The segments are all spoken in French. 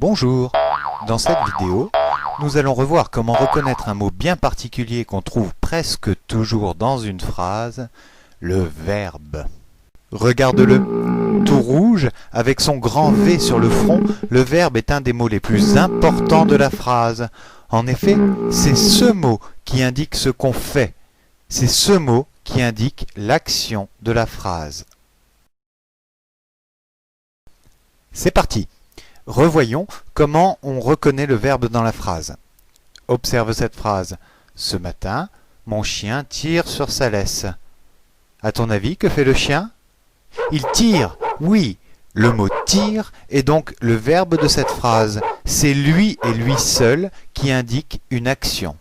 Bonjour! Dans cette vidéo, nous allons revoir comment reconnaître un mot bien particulier qu'on trouve presque toujours dans une phrase, le verbe. Regarde-le, tout rouge, avec son grand V sur le front, le verbe est un des mots les plus importants de la phrase. En effet, c'est ce mot qui indique ce qu'on fait. C'est ce mot qui indique l'action de la phrase. C'est parti! Revoyons comment on reconnaît le verbe dans la phrase. Observe cette phrase. Ce matin, mon chien tire sur sa laisse. À ton avis, que fait le chien? Il tire, oui. Le mot tire est donc le verbe de cette phrase. C'est lui et lui seul qui indique une action.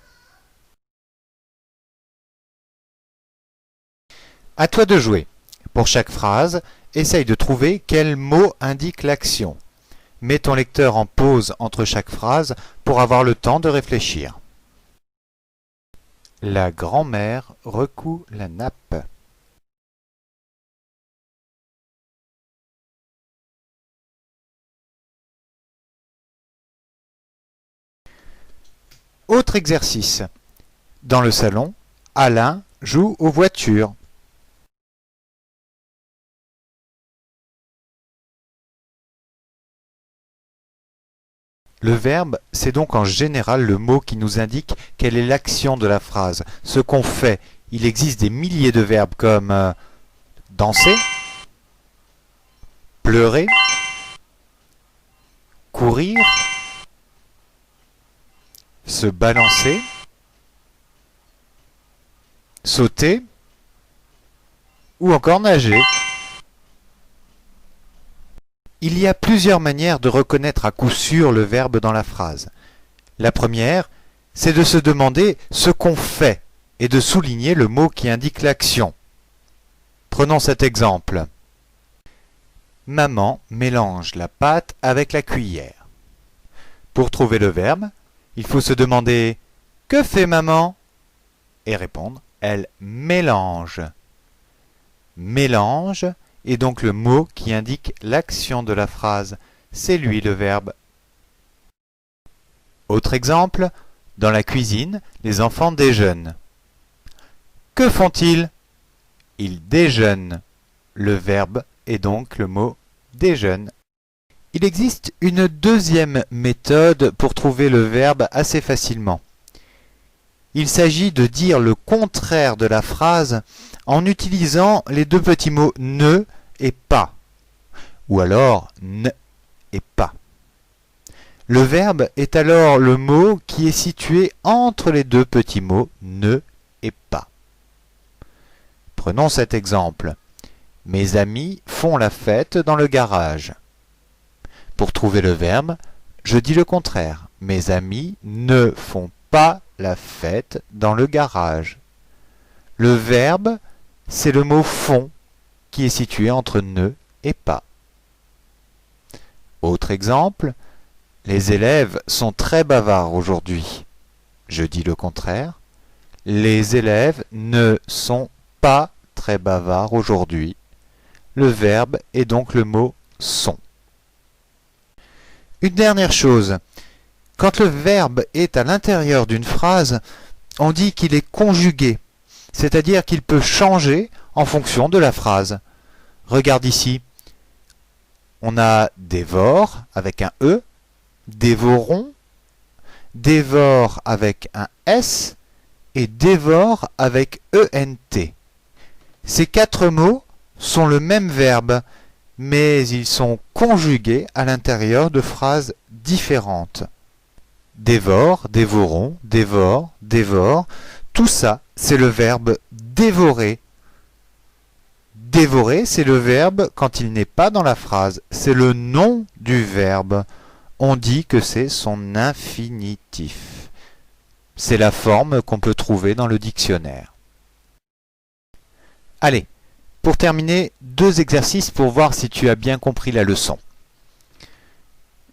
À toi de jouer. Pour chaque phrase, essaye de trouver quel mot indique l'action. Mets ton lecteur en pause entre chaque phrase pour avoir le temps de réfléchir. La grand-mère recoud la nappe. Autre exercice. Dans le salon, Alain joue aux voitures. Le verbe, c'est donc en général le mot qui nous indique quelle est l'action de la phrase, ce qu'on fait. Il existe des milliers de verbes comme danser, pleurer, courir, se balancer, sauter ou encore nager. Il y a plusieurs manières de reconnaître à coup sûr le verbe dans la phrase. La première, c'est de se demander ce qu'on fait et de souligner le mot qui indique l'action. Prenons cet exemple. Maman mélange la pâte avec la cuillère. Pour trouver le verbe, il faut se demander « Que fait maman ?» et répondre « Elle mélange ». Mélange est donc le mot qui indique l'action de la phrase. C'est lui le verbe. Autre exemple, dans la cuisine, les enfants déjeunent. Que font-ils? Ils déjeunent. Le verbe est donc le mot déjeune. Il existe une deuxième méthode pour trouver le verbe assez facilement. Il s'agit de dire le contraire de la phrase en utilisant les deux petits mots « ne » et « pas » ou alors « ne » et « pas ». Le verbe est alors le mot qui est situé entre les deux petits mots « ne » et « pas ». Prenons cet exemple. Mes amis font la fête dans le garage. Pour trouver le verbe, je dis le contraire. Mes amis ne font pas la fête dans le garage. Le verbe, c'est le mot font qui est situé entre ne et pas. Autre exemple, les élèves sont très bavards aujourd'hui. Je dis le contraire. Les élèves ne sont pas très bavards aujourd'hui. Le verbe est donc le mot sont. Une dernière chose. Quand le verbe est à l'intérieur d'une phrase, on dit qu'il est conjugué, c'est-à-dire qu'il peut changer en fonction de la phrase. Regarde ici, on a dévore avec un E, dévorons, dévore avec un S et dévore avec ENT. Ces quatre mots sont le même verbe, mais ils sont conjugués à l'intérieur de phrases différentes. Dévore, dévorons, dévore, dévore, tout ça, c'est le verbe dévorer. Dévorer, c'est le verbe quand il n'est pas dans la phrase. C'est le nom du verbe. On dit que c'est son infinitif. C'est la forme qu'on peut trouver dans le dictionnaire. Allez, pour terminer, deux exercices pour voir si tu as bien compris la leçon.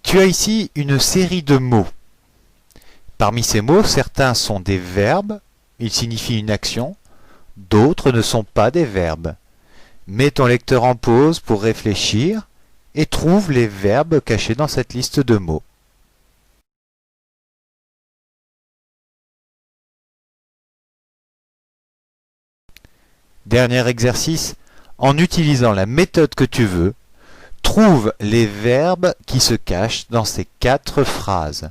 Tu as ici une série de mots. Parmi ces mots, certains sont des verbes, ils signifient une action, d'autres ne sont pas des verbes. Mets ton lecteur en pause pour réfléchir et trouve les verbes cachés dans cette liste de mots. Dernier exercice, en utilisant la méthode que tu veux, trouve les verbes qui se cachent dans ces 4 phrases.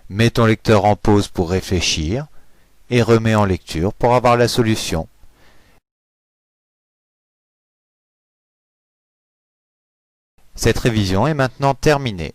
Mets ton lecteur en pause pour réfléchir et remets en lecture pour avoir la solution. Cette révision est maintenant terminée.